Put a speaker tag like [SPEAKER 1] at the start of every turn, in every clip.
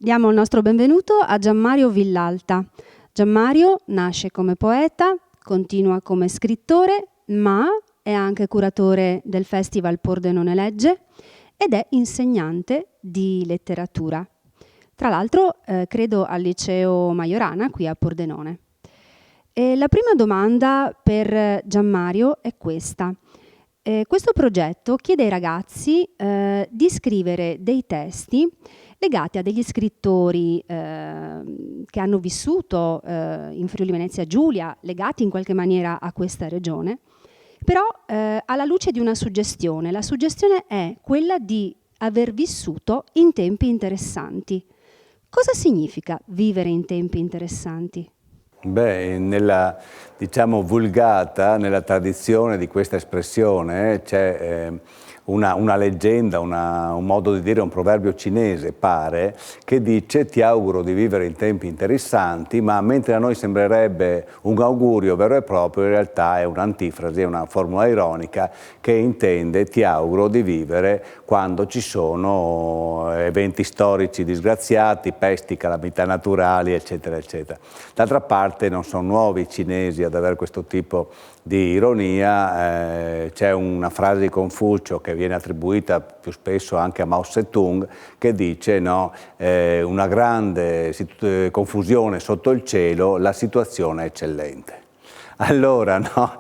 [SPEAKER 1] Diamo il nostro benvenuto a Gianmario Villalta. Gianmario nasce come poeta, continua come scrittore, ma è anche curatore del Festival Pordenone Legge ed è insegnante di letteratura. Tra l'altro, credo al Liceo Majorana qui a Pordenone. E la prima domanda per Gianmario è questa. Questo progetto chiede ai ragazzi di scrivere dei testi legati a degli scrittori che hanno vissuto in Friuli Venezia Giulia, legati in qualche maniera a questa regione, però alla luce di una suggestione. La suggestione è quella di aver vissuto in tempi interessanti. Cosa significa vivere in tempi interessanti?
[SPEAKER 2] Beh, nella, diciamo, vulgata, nella tradizione di questa espressione c'è una leggenda, un modo di dire, un proverbio cinese, pare, che dice ti auguro di vivere in tempi interessanti, ma mentre a noi sembrerebbe un augurio vero e proprio, in realtà è un'antifrasi, è una formula ironica che intende ti auguro di vivere quando ci sono eventi storici disgraziati, pesti, calamità naturali, eccetera, eccetera. D'altra parte non sono nuovi i cinesi ad avere questo tipo di ironia, c'è una frase di Confucio che viene attribuita più spesso anche a Mao Zedong che dice no, una grande confusione sotto il cielo, la situazione è eccellente. Allora no,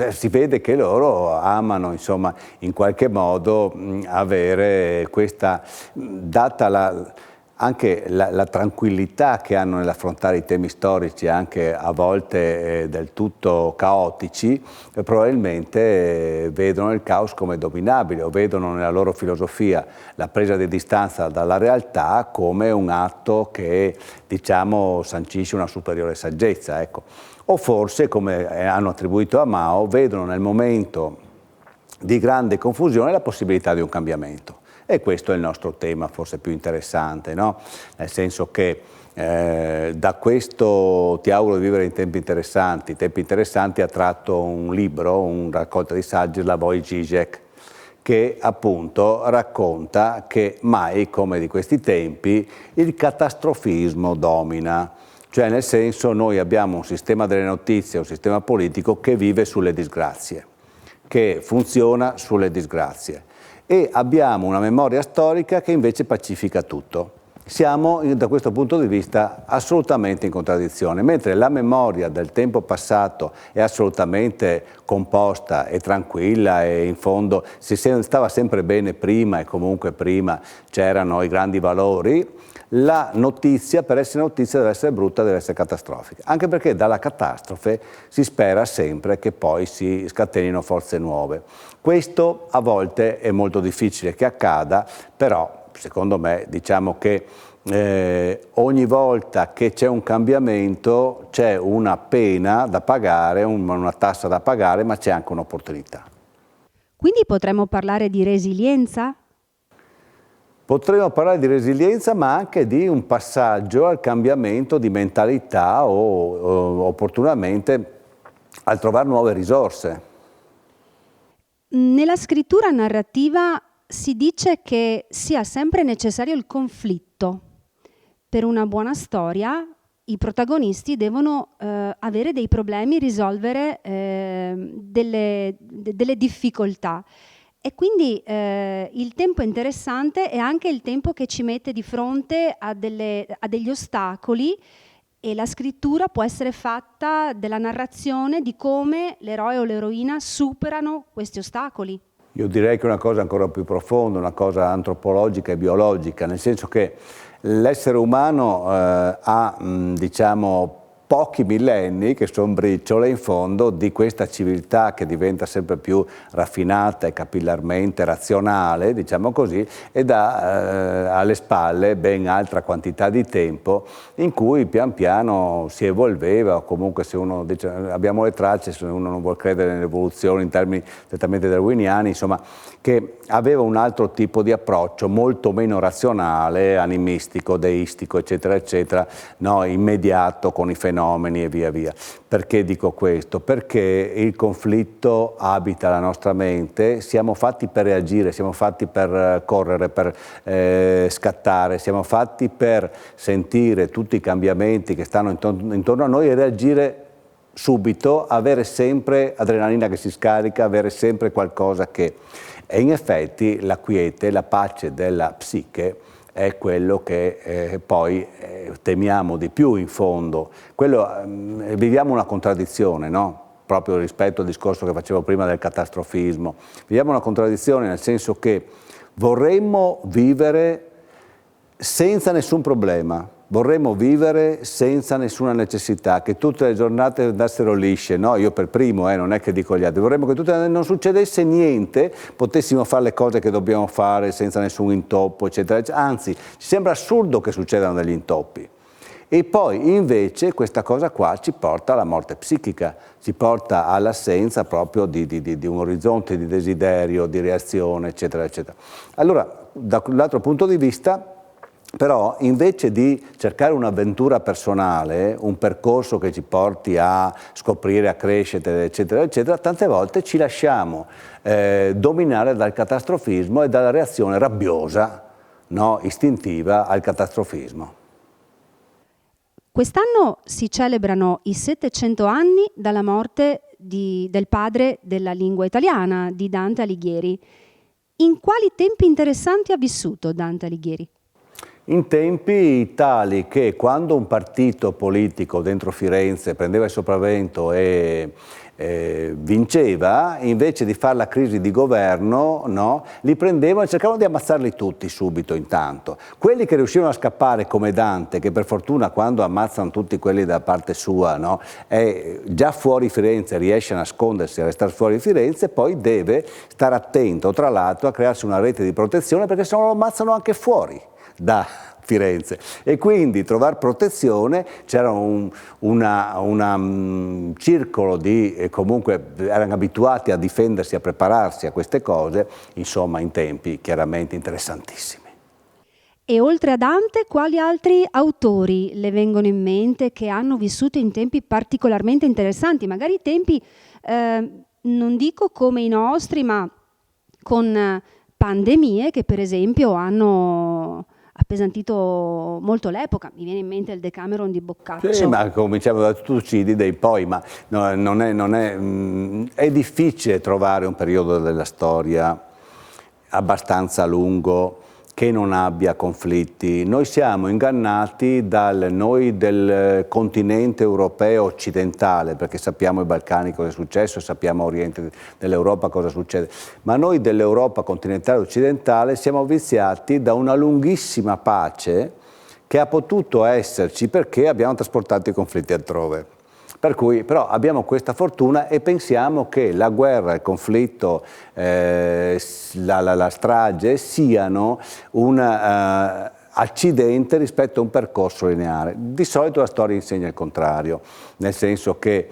[SPEAKER 2] si vede che loro amano insomma in qualche modo avere questa, data anche la tranquillità che hanno nell'affrontare i temi storici, anche a volte del tutto caotici, probabilmente vedono il caos come dominabile o vedono nella loro filosofia la presa di distanza dalla realtà come un atto che, diciamo, sancisce una superiore saggezza, ecco. O forse, come hanno attribuito a Mao, vedono nel momento di grande confusione la possibilità di un cambiamento. E questo è il nostro tema forse più interessante, no? Nel senso che da questo ti auguro di vivere in tempi interessanti ha tratto un libro, un raccolta di saggi, Slavoj Žižek, che appunto racconta che mai come di questi tempi il catastrofismo domina. Cioè nel senso noi abbiamo un sistema delle notizie, un sistema politico che vive sulle disgrazie, che funziona sulle disgrazie. E abbiamo una memoria storica che invece pacifica tutto. Siamo da questo punto di vista assolutamente in contraddizione, mentre la memoria del tempo passato è assolutamente composta e tranquilla e in fondo si stava sempre bene prima e comunque prima c'erano i grandi valori, la notizia per essere notizia deve essere brutta, deve essere catastrofica, anche perché dalla catastrofe si spera sempre che poi si scatenino forze nuove. Questo a volte è molto difficile che accada, però secondo me diciamo che ogni volta che c'è un cambiamento c'è una pena da pagare, una tassa da pagare, ma c'è anche un'opportunità.
[SPEAKER 1] Quindi potremmo parlare di resilienza?
[SPEAKER 2] Potremmo parlare di resilienza, ma anche di un passaggio al cambiamento di mentalità o opportunamente al trovare nuove risorse.
[SPEAKER 1] Nella scrittura narrativa si dice che sia sempre necessario il conflitto. Per una buona storia i protagonisti devono avere dei problemi, risolvere delle difficoltà. E quindi il tempo interessante è anche il tempo che ci mette di fronte a degli ostacoli, e la scrittura può essere fatta della narrazione di come l'eroe o l'eroina superano questi ostacoli.
[SPEAKER 2] Io direi che è una cosa ancora più profonda, una cosa antropologica e biologica, nel senso che l'essere umano ha, diciamo, pochi millenni, che sono briciole in fondo, di questa civiltà che diventa sempre più raffinata e capillarmente razionale, diciamo così, ed ha alle spalle ben altra quantità di tempo in cui pian piano si evolveva, o comunque se uno dice, abbiamo le tracce, se uno non vuol credere nell'evoluzione in termini strettamente darwiniani, insomma, che aveva un altro tipo di approccio molto meno razionale, animistico, deistico, eccetera, eccetera, no, immediato con i fenomeni fenomeni e via via. Perché dico questo? Perché il conflitto abita la nostra mente, siamo fatti per reagire, siamo fatti per correre, per scattare, siamo fatti per sentire tutti i cambiamenti che stanno intorno a noi e reagire subito, avere sempre adrenalina che si scarica, avere sempre qualcosa che... E in effetti la quiete, la pace della psiche è quello che poi temiamo di più in fondo. Viviamo una contraddizione, no? Proprio rispetto al discorso che facevo prima del catastrofismo. Viviamo una contraddizione nel senso che vorremmo vivere senza nessun problema, vorremmo vivere senza nessuna necessità, che tutte le giornate andassero lisce, no? Io per primo, non è che dico gli altri, vorremmo che non succedesse niente, potessimo fare le cose che dobbiamo fare senza nessun intoppo, eccetera, eccetera. Anzi, ci sembra assurdo che succedano degli intoppi. E poi invece questa cosa qua ci porta alla morte psichica, ci porta all'assenza proprio di un orizzonte di desiderio, di reazione, eccetera, eccetera. Allora, dall'altro punto di vista, però invece di cercare un'avventura personale, un percorso che ci porti a scoprire, a crescere, eccetera, eccetera, tante volte ci lasciamo dominare dal catastrofismo e dalla reazione rabbiosa, no, istintiva al catastrofismo.
[SPEAKER 1] Quest'anno si celebrano i 700 anni dalla morte del padre della lingua italiana, di Dante Alighieri. In quali tempi interessanti ha vissuto Dante Alighieri?
[SPEAKER 2] In tempi tali che quando un partito politico dentro Firenze prendeva il sopravvento e vinceva, invece di fare la crisi di governo, no, li prendevano e cercavano di ammazzarli tutti subito intanto. Quelli che riuscivano a scappare come Dante, che per fortuna quando ammazzano tutti quelli da parte sua, no, è già fuori Firenze, riesce a nascondersi, a restare fuori Firenze, poi deve stare attento tra l'altro a crearsi una rete di protezione perché se no lo ammazzano anche fuori da Firenze e quindi trovare protezione, c'era un circolo di, comunque erano abituati a difendersi, a prepararsi a queste cose, insomma in tempi chiaramente interessantissimi.
[SPEAKER 1] E oltre a Dante, quali altri autori le vengono in mente che hanno vissuto in tempi particolarmente interessanti, magari tempi, non dico come i nostri, ma con pandemie che per esempio hanno appesantito molto l'epoca? Mi viene in mente il Decameron di Boccaccio.
[SPEAKER 2] Sì, ma cominciamo da Tucidide poi, ma è difficile trovare un periodo della storia abbastanza lungo che non abbia conflitti. Noi siamo ingannati noi del continente europeo occidentale, perché sappiamo i Balcani cosa è successo, sappiamo a oriente dell'Europa cosa succede, ma noi dell'Europa continentale occidentale siamo viziati da una lunghissima pace che ha potuto esserci perché abbiamo trasportato i conflitti altrove. Per cui però abbiamo questa fortuna e pensiamo che la guerra, il conflitto, la strage siano un accidente rispetto a un percorso lineare. Di solito la storia insegna il contrario, nel senso che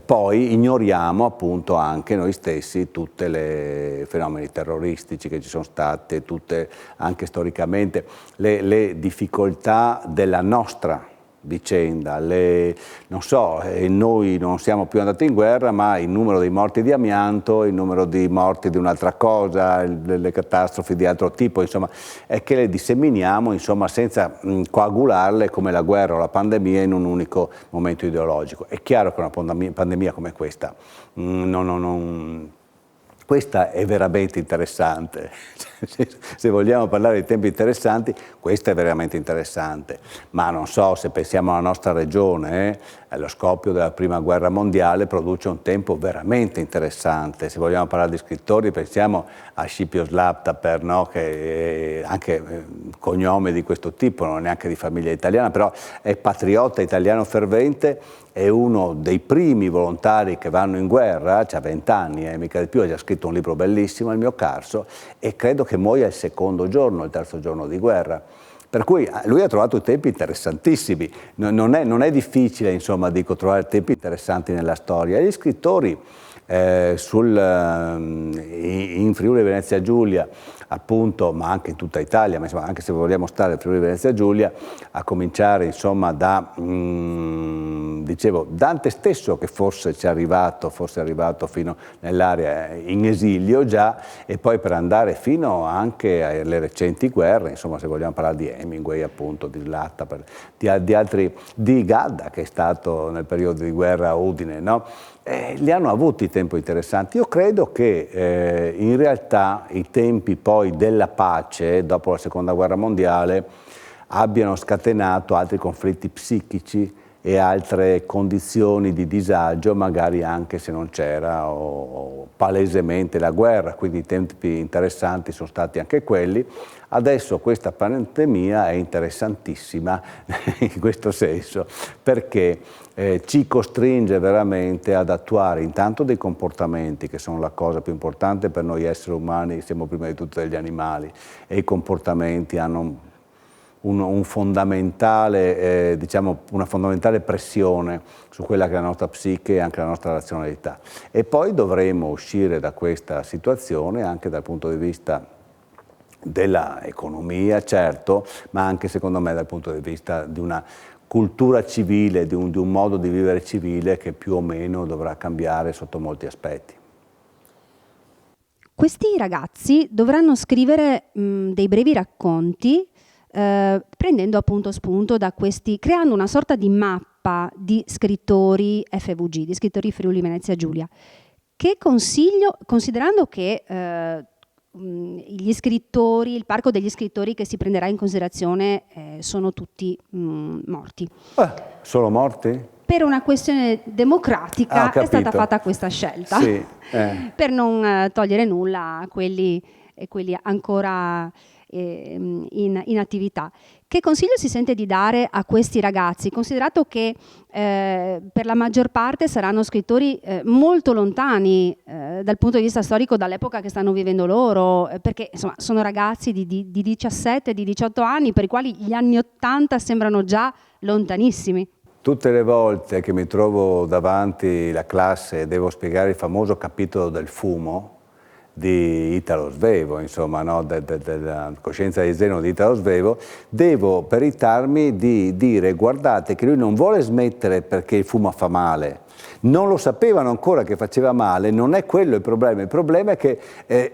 [SPEAKER 2] poi ignoriamo appunto anche noi stessi tutti i fenomeni terroristici che ci sono state, tutte anche storicamente le difficoltà della nostra vicenda, non so, noi non siamo più andati in guerra, ma il numero dei morti di amianto, il numero di morti di un'altra cosa, le catastrofi di altro tipo, insomma, è che le disseminiamo, insomma, senza coagularle come la guerra o la pandemia in un unico momento ideologico. È chiaro che una pandemia come questa questa è veramente interessante, se vogliamo parlare di tempi interessanti, questa è veramente interessante, ma non so, se pensiamo alla nostra regione, lo scoppio della prima guerra mondiale produce un tempo veramente interessante, se vogliamo parlare di scrittori pensiamo a Scipio Slaptaper, no? Che è anche cognome di questo tipo, non è neanche di famiglia italiana, però è patriota italiano fervente, è uno dei primi volontari che vanno in guerra, ha 20 anni, mica di più, ha già scritto un libro bellissimo, Il mio Carso, e credo che muoia il secondo giorno, il terzo giorno di guerra. Per cui lui ha trovato tempi interessantissimi, non è difficile, insomma, dico, trovare tempi interessanti nella storia. Gli scrittori in Friuli Venezia Giulia appunto, ma anche in tutta Italia, ma insomma, anche se vogliamo stare nel Friuli Venezia Giulia, a cominciare insomma da, dicevo, Dante stesso che forse è arrivato fino nell'area in esilio già, e poi per andare fino anche alle recenti guerre, insomma, se vogliamo parlare di Hemingway, appunto, di Latta, di altri, di Gadda che è stato nel periodo di guerra a Udine, no? Li hanno avuti tempi interessanti. Io credo che in realtà i tempi poi della pace dopo la seconda guerra mondiale abbiano scatenato altri conflitti psichici e altre condizioni di disagio, magari anche se non c'era o palesemente la guerra, quindi i tempi interessanti sono stati anche quelli. Adesso questa pandemia è interessantissima in questo senso, perché ci costringe veramente ad attuare intanto dei comportamenti che sono la cosa più importante per noi esseri umani, siamo prima di tutto degli animali, e i comportamenti hanno un fondamentale, diciamo, una fondamentale pressione su quella che è la nostra psiche e anche la nostra razionalità. E poi dovremo uscire da questa situazione anche dal punto di vista dell'economia, certo, ma anche secondo me dal punto di vista di una cultura civile, di un modo di vivere civile che più o meno dovrà cambiare sotto molti aspetti.
[SPEAKER 1] Questi ragazzi dovranno scrivere dei brevi racconti prendendo appunto spunto da questi, creando una sorta di mappa di scrittori FVG, di scrittori Friuli Venezia Giulia. Che consiglio, considerando che gli scrittori, il parco degli scrittori che si prenderà in considerazione sono tutti morti.
[SPEAKER 2] Sono morti?
[SPEAKER 1] Per una questione democratica è stata fatta questa scelta, sì, per non togliere nulla a quelli ancora in attività. Che consiglio si sente di dare a questi ragazzi, considerato che per la maggior parte saranno scrittori molto lontani dal punto di vista storico dall'epoca che stanno vivendo loro, perché insomma sono ragazzi di 17, di 18 anni per i quali gli anni 80 sembrano già lontanissimi.
[SPEAKER 2] Tutte le volte che mi trovo davanti la classe e devo spiegare il famoso capitolo del fumo di Italo Svevo, insomma, no? della coscienza di Zeno di Italo Svevo, devo peritarmi di dire: guardate che lui non vuole smettere perché il fumo fa male, non lo sapevano ancora che faceva male, non è quello il problema è che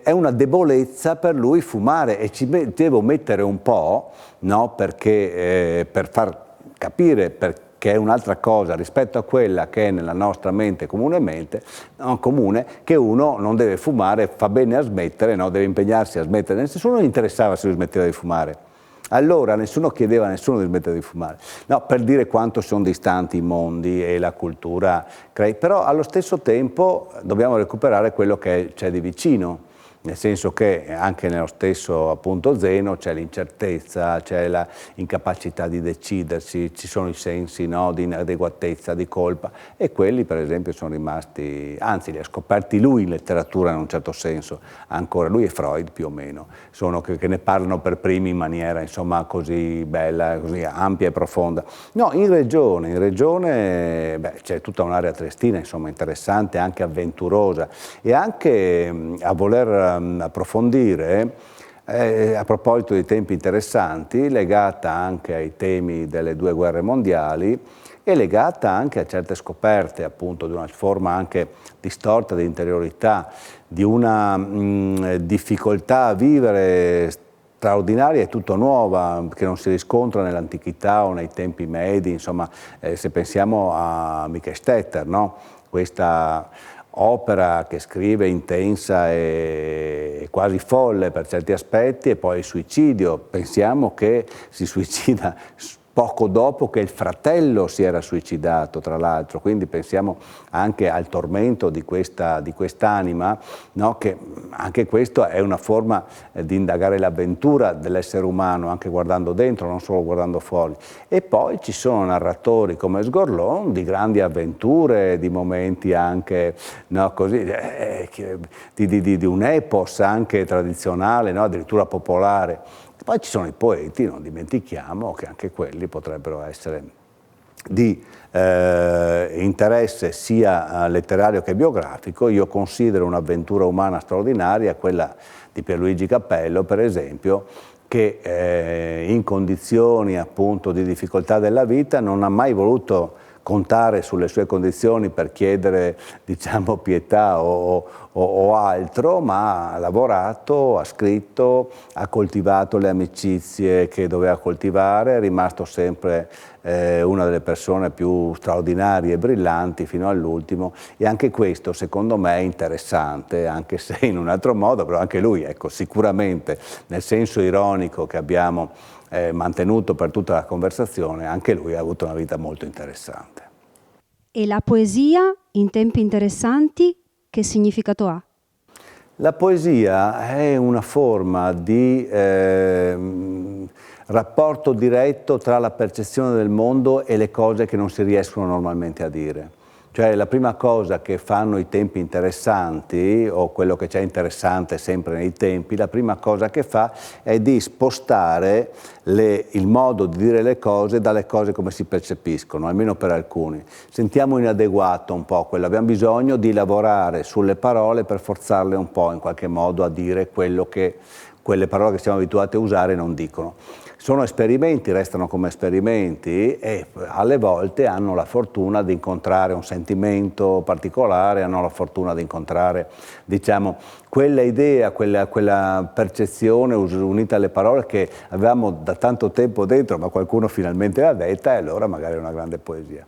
[SPEAKER 2] è una debolezza per lui fumare, e ci devo mettere un po', no? Perché, per far capire che è un'altra cosa rispetto a quella che è nella nostra mente comunemente, no, comune, che uno non deve fumare, fa bene a smettere, no, deve impegnarsi a smettere. Nessuno non interessava se lui smetteva di fumare. Allora nessuno chiedeva a nessuno di smettere di fumare. No, per dire quanto sono distanti i mondi e la cultura, però allo stesso tempo dobbiamo recuperare quello che c'è di vicino. Nel senso che anche nello stesso appunto Zeno c'è l'incertezza, c'è l'incapacità di decidersi, ci sono i sensi, no, di inadeguatezza, di colpa, e quelli per esempio sono rimasti, anzi li ha scoperti lui in letteratura in un certo senso, ancora lui e Freud più o meno, sono che ne parlano per primi in maniera insomma così bella, così ampia e profonda. No, in regione c'è tutta un'area triestina insomma interessante, anche avventurosa, e anche a voler approfondire, a proposito di tempi interessanti, legata anche ai temi delle due guerre mondiali e legata anche a certe scoperte, appunto, di una forma anche distorta di interiorità, di una difficoltà a vivere straordinaria e tutto nuova, che non si riscontra nell'antichità o nei tempi medi, insomma, se pensiamo a Michael Stetter, no? Questa opera che scrive intensa e quasi folle per certi aspetti, e poi il suicidio. Pensiamo che si suicida poco dopo che il fratello si era suicidato, tra l'altro, quindi pensiamo anche al tormento di quest'anima, no? Che anche questo è una forma di indagare l'avventura dell'essere umano, anche guardando dentro, non solo guardando fuori. E poi ci sono narratori come Sgorlon di grandi avventure, di momenti anche, no, così, di un epos anche tradizionale, no? Addirittura popolare. Poi ci sono i poeti, non dimentichiamo che anche quelli potrebbero essere di interesse sia letterario che biografico. Io considero un'avventura umana straordinaria quella di Pierluigi Cappello, per esempio, che in condizioni appunto di difficoltà della vita non ha mai voluto contare sulle sue condizioni per chiedere, diciamo, pietà o altro, ma ha lavorato, ha scritto, ha coltivato le amicizie che doveva coltivare, è rimasto sempre una delle persone più straordinarie e brillanti fino all'ultimo, e anche questo secondo me è interessante, anche se in un altro modo, però anche lui, ecco, sicuramente nel senso ironico che abbiamo mantenuto per tutta la conversazione, anche lui ha avuto una vita molto interessante.
[SPEAKER 1] E la poesia in tempi interessanti che significato ha?
[SPEAKER 2] La poesia è una forma di rapporto diretto tra la percezione del mondo e le cose che non si riescono normalmente a dire. Cioè la prima cosa che fanno i tempi interessanti, o quello che c'è interessante sempre nei tempi, la prima cosa che fa è di spostare il modo di dire le cose dalle cose come si percepiscono, almeno per alcuni. Sentiamo inadeguato un po' quello, abbiamo bisogno di lavorare sulle parole per forzarle un po' in qualche modo a dire quello che quelle parole che siamo abituati a usare non dicono. Sono esperimenti, restano come esperimenti, e alle volte hanno la fortuna di incontrare un sentimento particolare, hanno la fortuna di incontrare, diciamo, quella idea, quella percezione unita alle parole che avevamo da tanto tempo dentro, ma qualcuno finalmente l'ha detta, e allora magari è una grande poesia.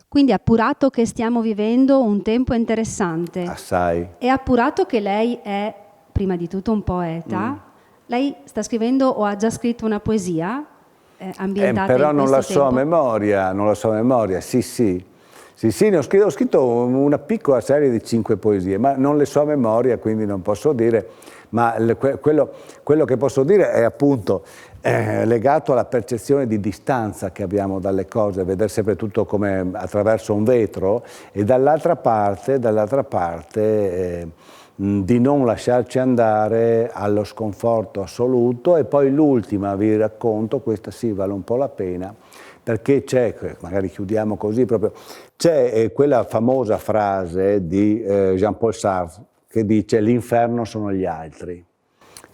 [SPEAKER 1] Quindi appurato che stiamo vivendo un tempo interessante.
[SPEAKER 2] Assai.
[SPEAKER 1] E appurato che lei è prima di tutto un poeta, lei sta scrivendo o ha già scritto una poesia ambientata
[SPEAKER 2] però
[SPEAKER 1] in
[SPEAKER 2] non
[SPEAKER 1] questo
[SPEAKER 2] la so
[SPEAKER 1] tempo?
[SPEAKER 2] non la so a memoria, sì, ne ho scritto una piccola serie di 5 poesie, ma non le so a memoria, quindi non posso dire, ma quello che posso dire è appunto legato alla percezione di distanza che abbiamo dalle cose, vedere sempre tutto come attraverso un vetro, e dall'altra parte di non lasciarci andare allo sconforto assoluto. E poi l'ultima vi racconto, questa sì vale un po' la pena, perché c'è, magari chiudiamo così proprio, c'è quella famosa frase di Jean-Paul Sartre che dice: l'inferno sono gli altri.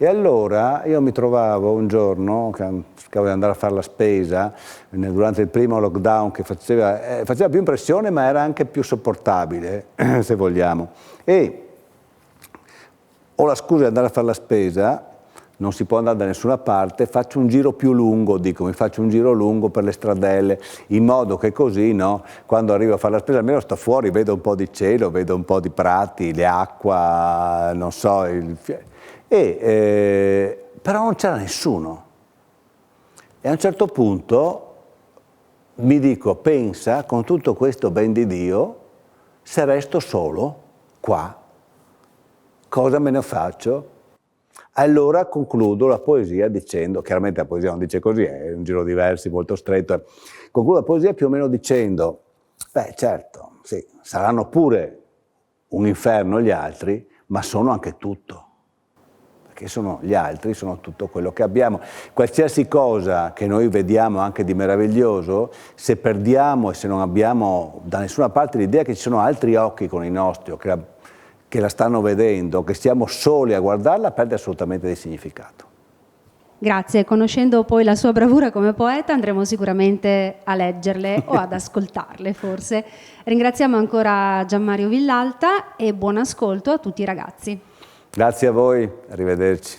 [SPEAKER 2] E allora io mi trovavo un giorno, che cercavo di andare a fare la spesa, durante il primo lockdown, che faceva più impressione ma era anche più sopportabile, se vogliamo, e ho la scusa di andare a fare la spesa, non si può andare da nessuna parte, faccio un giro più lungo, mi faccio un giro lungo per le stradelle, in modo che così, no, quando arrivo a fare la spesa almeno sto fuori, vedo un po' di cielo, vedo un po' di prati, le acqua, non so, però non c'era nessuno. E a un certo punto mi dico: pensa, con tutto questo ben di Dio, se resto solo qua, cosa me ne faccio? Allora concludo la poesia dicendo, chiaramente la poesia non dice così, è un giro di versi molto stretto, concludo la poesia più o meno dicendo: beh certo, sì, saranno pure un inferno gli altri, ma sono anche tutto. Perché gli altri sono tutto quello che abbiamo. Qualsiasi cosa che noi vediamo anche di meraviglioso, se perdiamo e se non abbiamo da nessuna parte l'idea che ci sono altri occhi con i nostri, o che la stanno vedendo, che siamo soli a guardarla, perde assolutamente di significato.
[SPEAKER 1] Grazie, conoscendo poi la sua bravura come poeta andremo sicuramente a leggerle o ad ascoltarle forse. Ringraziamo ancora Gianmario Villalta e buon ascolto a tutti i ragazzi.
[SPEAKER 2] Grazie a voi, arrivederci.